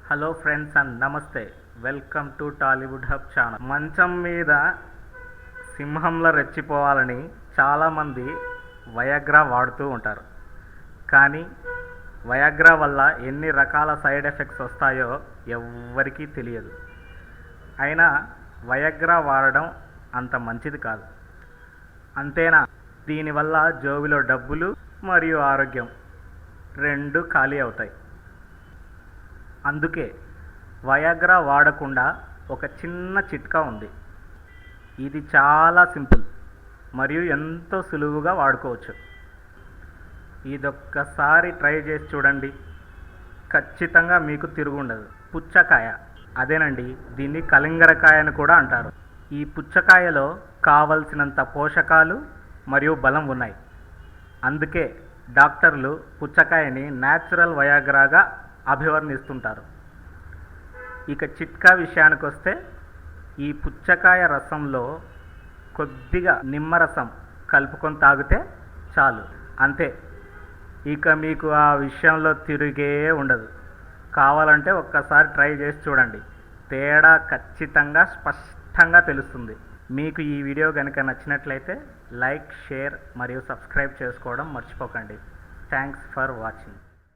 Hello friends and నమస్తే. Welcome to Tollywood hub channel. మంచం మీద సింహంలో రెచ్చిపోవాలని చాలామంది వయాగ్రా వాడుతూ ఉంటారు. కానీ వయాగ్రా వల్ల ఎన్ని రకాల సైడ్ ఎఫెక్ట్స్ వస్తాయో ఎవ్వరికీ తెలియదు. అయినా వయాగ్రా వాడడం అంత మంచిది కాదు. అంతేనా, దీనివల్ల జోబులో డబ్బులు మరియు ఆరోగ్యం రెండు ఖాళీ అవుతాయి. అందుకే వయాగ్రా వాడకుండా ఒక చిన్న చిట్కా ఉంది. ఇది చాలా సింపుల్ మరియు ఎంతో సులువుగా వాడుకోవచ్చు. ఇదొక్కసారి ట్రై చేసి చూడండి, ఖచ్చితంగా మీకు తిరుగుండదు. పుచ్చకాయ, అదేనండి, దీన్ని కలింగరకాయ అని కూడా అంటారు. ఈ పుచ్చకాయలో కావలసినంత పోషకాలు మరియు బలం ఉన్నాయి. అందుకే డాక్టర్లు పుచ్చకాయని న్యాచురల్ వయాగ్రాగా అభివర్ణిస్తుంటారు. ఇక చిట్కా విషయానికి వస్తే, ఈ పుచ్చకాయ రసంలో కొద్దిగా నిమ్మరసం కలుపుకొని తాగితే చాలు, అంతే. ఇక మీకు ఆ విషయంలో తిరిగే ఉండదు. కావాలంటే ఒక్కసారి ట్రై చేసి చూడండి, తేడా ఖచ్చితంగా స్పష్టంగా తెలుస్తుంది. మీకు ఈ వీడియో కనుక నచ్చినట్లయితే లైక్, షేర్ మరియు సబ్స్క్రైబ్ చేసుకోవడం మర్చిపోకండి. Thanks for watching.